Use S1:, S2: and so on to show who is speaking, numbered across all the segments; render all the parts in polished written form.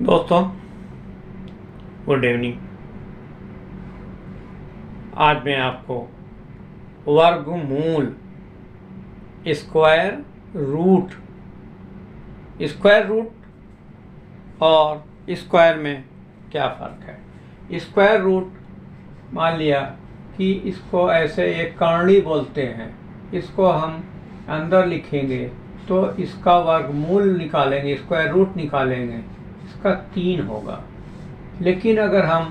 S1: दोस्तों, good evening. आज मैं आपको वर्गमूल स्क्वायर रूट और स्क्वायर में क्या फ़र्क है। स्क्वायर रूट मान लिया कि इसको ऐसे एक करणी बोलते हैं, इसको हम अंदर लिखेंगे तो इसका वर्गमूल निकालेंगे, स्क्वायर रूट निकालेंगे, इसका 3 होगा। लेकिन अगर हम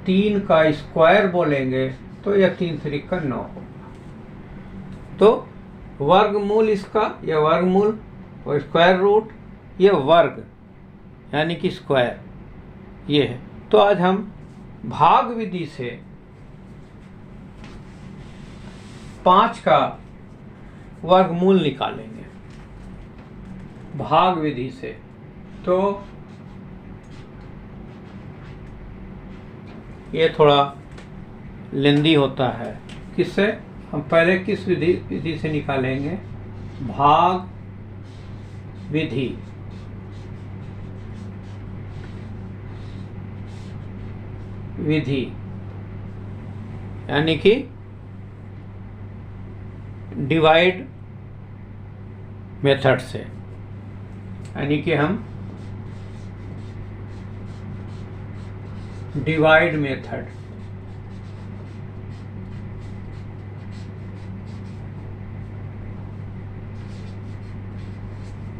S1: 3 का स्क्वायर बोलेंगे तो यह 3 3 9 होगा। तो वर्गमूल इसका, यह वर्गमूल और स्क्वायर रूट, यह वर्ग यानी कि स्क्वायर ये है। तो आज हम भाग विधि से 5 का वर्गमूल निकालेंगे, भाग विधि से। तो ये थोड़ा लेंदी होता है। किससे हम पहले किस विधि से निकालेंगे? भाग विधि। यानी कि डिवाइड मेथड से, यानी कि हम डिवाइड मेथड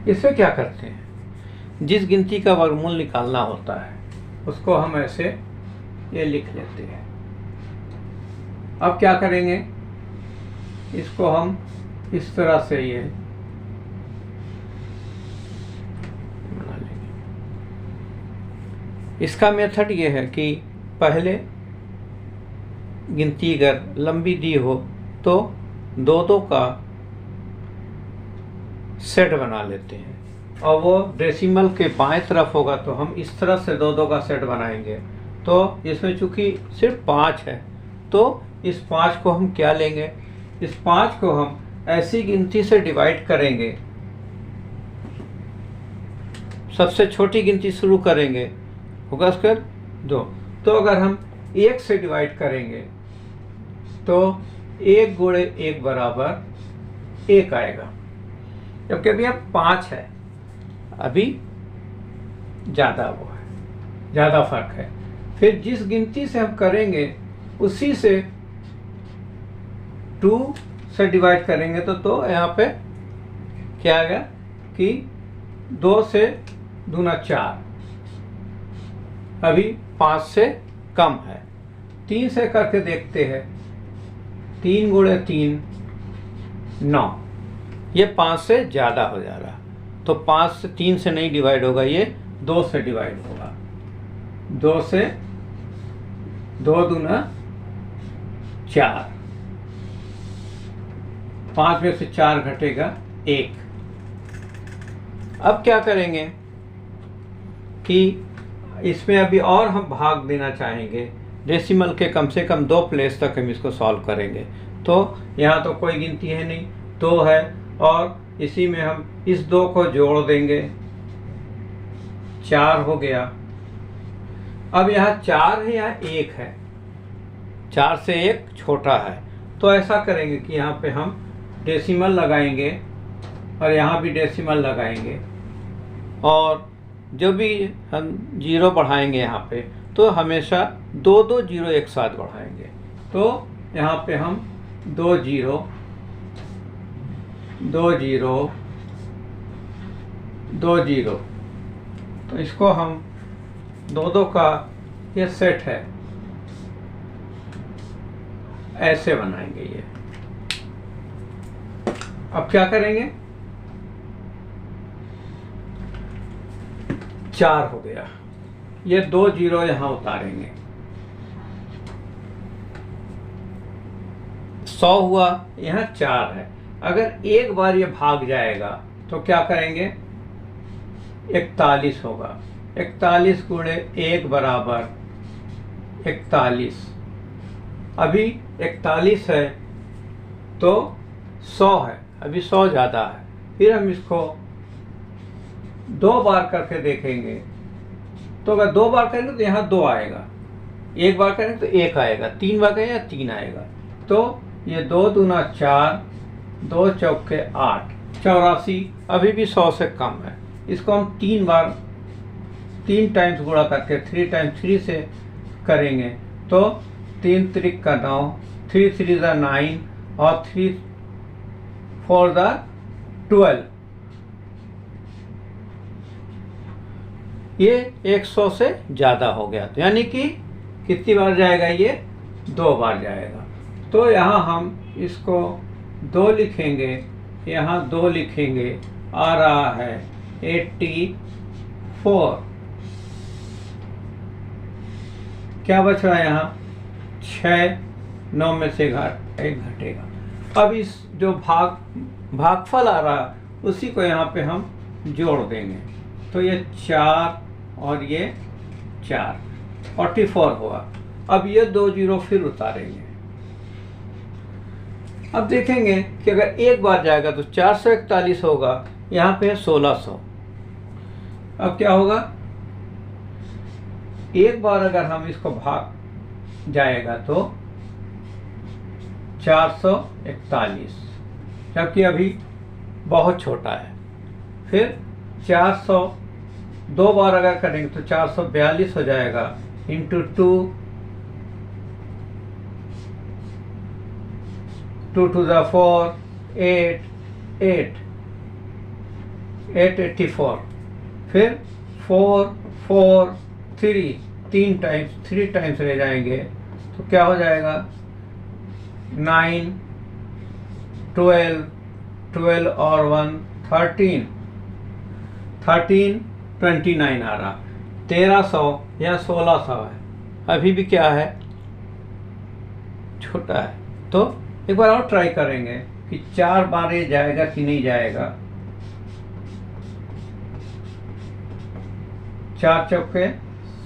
S1: इससे क्या करते हैं, जिस गिनती का वर्गमूल निकालना होता है उसको हम ऐसे ये लिख लेते हैं। अब क्या करेंगे, इसको हम इस तरह से ये बना लेंगे। इसका मेथड ये है कि पहले गिनती अगर लंबी दी हो तो 2 का सेट बना लेते हैं, और वो डेसिमल के बाएं तरफ होगा तो हम इस तरह से 2 का सेट बनाएंगे। तो इसमें चूंकि सिर्फ 5 है तो इस 5 को हम क्या लेंगे, इस 5 को हम ऐसी गिनती से डिवाइड करेंगे, सबसे छोटी गिनती शुरू करेंगे, होगा उसके 2। तो अगर हम 1 से डिवाइड करेंगे तो 1 गुणे 1 बराबर 1 आएगा। जबकि अभी अब 5 है, अभी ज़्यादा फर्क है। फिर जिस गिनती से हम करेंगे उसी से 2 से डिवाइड करेंगे तो यहाँ पे क्या आएगा कि 2 से दूना 4, अभी 5 से कम है। 3 से करके देखते हैं, 3 गुणे 3 9, ये 5 से ज़्यादा हो जा रहा। तो 5 से 3 से नहीं डिवाइड होगा, ये 2 से डिवाइड होगा। 2 से 2 दूना 4, 5 में से 4 घटेगा 1। अब क्या करेंगे कि इसमें अभी और हम भाग देना चाहेंगे, डेसिमल के कम से कम 2 प्लेस तक हम इसको सॉल्व करेंगे। तो यहाँ तो कोई गिनती है नहीं, 2 है, और इसी में हम इस 2 को जोड़ देंगे, 4 हो गया। अब यहाँ 4 है, यहाँ 1 है, 4 से 1 छोटा है। तो ऐसा करेंगे कि यहाँ पे हम डेसिमल लगाएंगे और यहाँ भी डेसिमल लगाएंगे, और जो भी हम 0 बढ़ाएंगे यहाँ पे तो हमेशा 2 0 एक साथ बढ़ाएंगे। तो यहाँ पे हम 2 0 2 0 2 0, तो इसको हम 2 का ये सेट है, ऐसे बनाएंगे ये। अब क्या करेंगे, 4 हो गया, ये 2 0 यहाँ उतारेंगे, 100 हुआ, यहाँ 4 है। अगर एक बार ये भाग जाएगा तो क्या करेंगे, 41 होगा। 41 गुणे 1 बराबर 41, अभी 41 है तो 100 है, अभी 100 ज़्यादा है। फिर हम इसको 2 बार करके देखेंगे तो अगर 2 बार करेंगे तो यहाँ 2 आएगा, 1 बार करेंगे तो 1 आएगा, 3 बार करेंगे 3 आएगा। तो ये 2 दूना 4, 2 चौके 8, 84 अभी भी 100 से कम है। इसको हम 3 टाइम्स गुणा करके 3 टाइम्स 3 से करेंगे तो 3 त्रिक का 9, 3 3 ज़ा 9 और 3 4 ज़ा 12। ये 100 से ज़्यादा हो गया, तो यानी कि कितनी बार जाएगा ये? 2 बार जाएगा। तो यहाँ हम इसको 2 लिखेंगे, यहाँ 2 लिखेंगे, आ रहा है 84। क्या बच रहा है यहाँ? 6, 9 में से 1 घटेगा। अब इस जो भागफल आ रहा उसी को यहाँ पे हम जोड़ देंगे, तो ये 4 और ये 4, 44 हुआ। अब ये 2 जीरो फिर उतारेंगे। अब देखेंगे कि अगर 1 बार जाएगा तो 441 होगा, यहाँ पे 1600। अब क्या होगा? 1 बार अगर हम इसको भाग जाएगा तो 441, जबकि अभी बहुत छोटा है। फिर 400 2 बार अगर करेंगे तो 442 हो जाएगा, इंटू 2, 2 2 ज़ा 4, 8, 884। फिर 4 4 3 टाइम्स रह जाएंगे, तो क्या हो जाएगा? 9 12 और 1 13 29 आ रहा। 1300 या 1600 है, अभी भी क्या है? छोटा है। तो एक बार और ट्राई करेंगे कि 4 बार ये जाएगा कि नहीं जाएगा। 4 चौके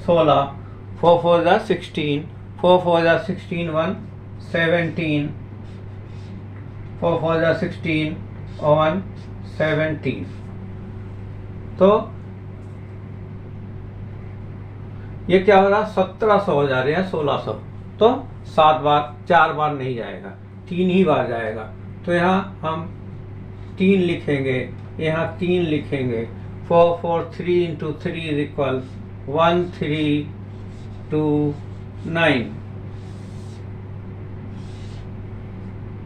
S1: 16, 4 4 ज़ा 16, 4 4 ज़ा 16 1 17, 4 4 ज़ा 16 और 1 17। तो ये क्या हो रहा? 1700 हो जा रहे हैं, 1600। तो 4 बार नहीं जाएगा, 3 ही बार जाएगा। तो यहाँ हम 3 लिखेंगे, यहाँ 3 लिखेंगे। 4 4 3 इंटू 3 इज इक्वल 1329।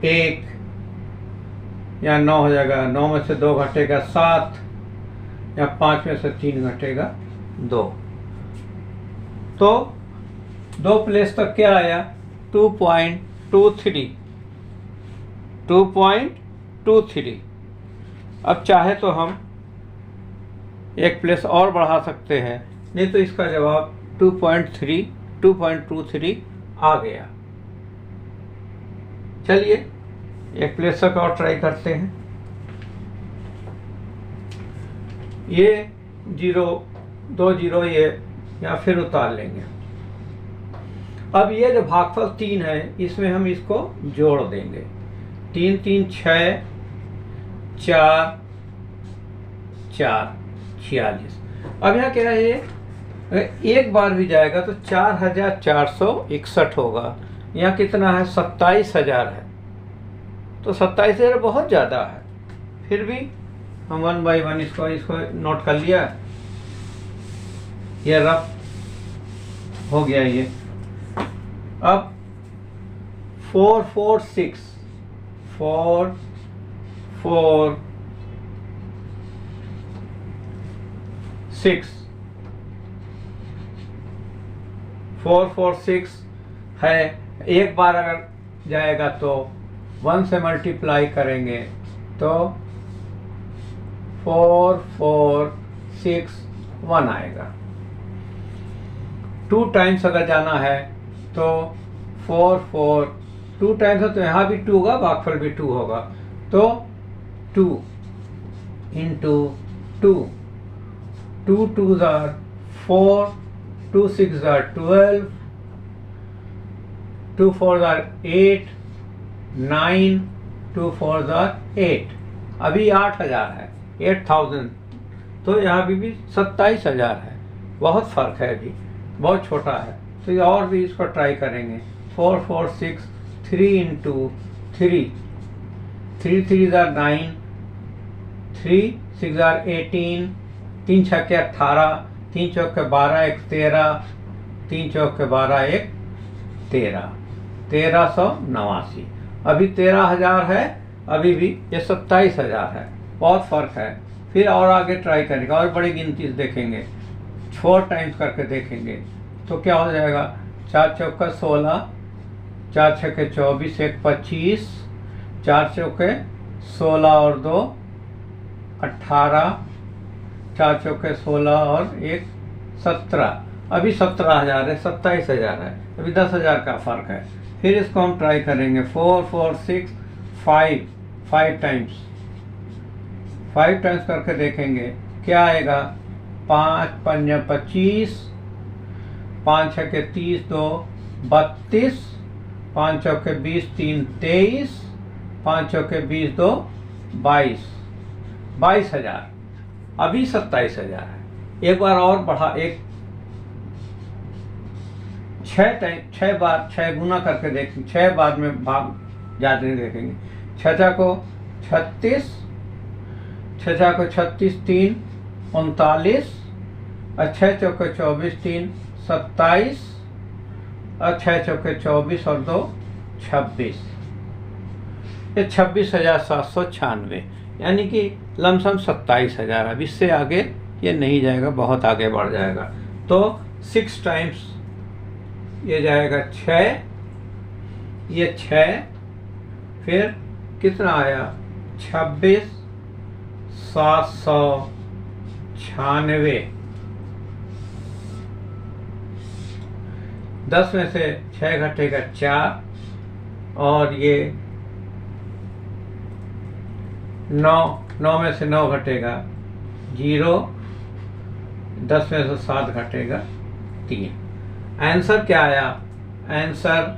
S1: 1 या 9 हो जाएगा, 9 में से 2 घटेगा 7, या 5 में से 3 घटेगा 2। तो 2 प्लेस तक क्या आया? 2.23। अब चाहे तो हम 1 प्लेस और बढ़ा सकते हैं, नहीं तो इसका जवाब 2.23 आ गया। चलिए 1 प्लेस तक और ट्राई करते हैं। ये 2 जीरो ये या फिर उतार लेंगे। अब ये जो भागफल 3 है, इसमें हम इसको जोड़ देंगे। 3 3 6, 4 4 46। अब यहाँ क्या है? ये अगर 1 बार भी जाएगा तो 4461 होगा। यहाँ कितना है? 27000 है। तो 27000 बहुत ज़्यादा है। फिर भी हम 1 बाई 1 इसको नोट कर लिया। ये रफ हो गया ये। अब 4 4 6 4 4 6 4 4 6 है। 1 बार अगर जाएगा तो 1 से मल्टीप्लाई करेंगे तो 4 4 6 1 आएगा। 2 टाइम्स अगर जाना है तो 4 4 2 टाइम्स है, तो यहाँ भी 2 होगा, भागफल भी 2 होगा। तो 2 इंटू 2, 2 2 ज़ार 4, 2 6 ज़ार 12, 2 4 ज़ार 8, 9, 2 4 ज़ार 8। अभी 8000 है, 8000। तो यहाँ भी 27000 है। बहुत फ़र्क है अभी, बहुत छोटा है। तो ये और भी इसको ट्राई करेंगे। 4 4 6 3 इंटू 3 3 3 9 3 6 18 3 छक्के 18 3 चौके 12 1 13 3 चौके 12 1 13 1389। अभी 13,000 है, अभी भी ये 27,000 है, बहुत फ़र्क है। फिर और आगे ट्राई करेंगे और बड़ी गिनती देखेंगे, 4 टाइम्स करके देखेंगे तो क्या हो जाएगा। 4 चौका 16, 4 छक्के 24 1 25, 4 चौके 16 और 2 18, 4 चौके 16 और 1 17। अभी 17,000 है, 27,000 है, अभी 10,000 का फ़र्क है। फिर इसको हम ट्राई करेंगे 4 4 6 5 टाइम्स, 5 टाइम्स करके देखेंगे क्या आएगा। 5 5 25, 5 छक्के 30 2 32, 5 चौके 20 3 23, 5 चौके 20 2 22, 22,000। अभी 27,000 है। एक बार और बढ़ा, एक 6 बार 6 गुना करके देखेंगे, 6 बार में भाग जाते देखेंगे। 6 को 36, 6 को 36 3 39, और 6 चौके 24 3 27, और 6 चौके 24 और 2 26। ये 26,796, यानी कि लमसम 27,000। अब इससे आगे ये नहीं जाएगा, बहुत आगे बढ़ जाएगा। तो 6 टाइम्स ये जाएगा 6, ये 6, फिर कितना आया 26,796। 10 में से 6 घटेगा 4, और ये 9 में से 9 घटेगा 0, 10 में से 7 घटेगा 3। आंसर क्या आया। Answer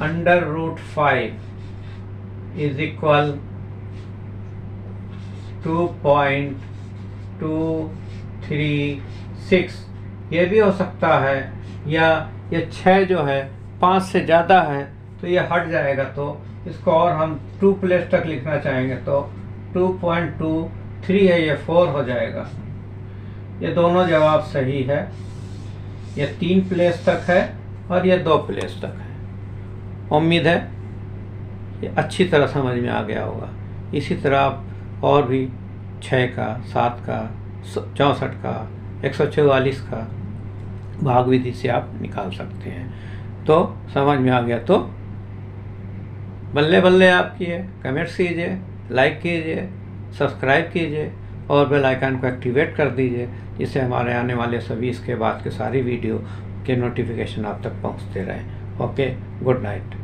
S1: √5 is equal 2.236। ये भी हो सकता है, या ये 6 जो है 5 से ज़्यादा है तो ये हट जाएगा। तो इसको और हम 2 प्लेस तक लिखना चाहेंगे तो 2.23 है, ये 4 हो जाएगा। ये दोनों जवाब सही है। ये 3 प्लेस तक है और ये 2 प्लेस तक है। उम्मीद है ये अच्छी तरह समझ में आ गया होगा। इसी तरह आप और भी 6 का, 7 का, 64 का, 144 का भाग विधि से आप निकाल सकते हैं। तो समझ में आ गया तो बल्ले बल्ले आपकी है। कमेंट्स कीजिए, लाइक कीजिए, सब्सक्राइब कीजिए और बेल आइकन को एक्टिवेट कर दीजिए, जिससे हमारे आने वाले सभी इसके बाद के सारी वीडियो के नोटिफिकेशन आप तक पहुंचते रहें। Okay, good night.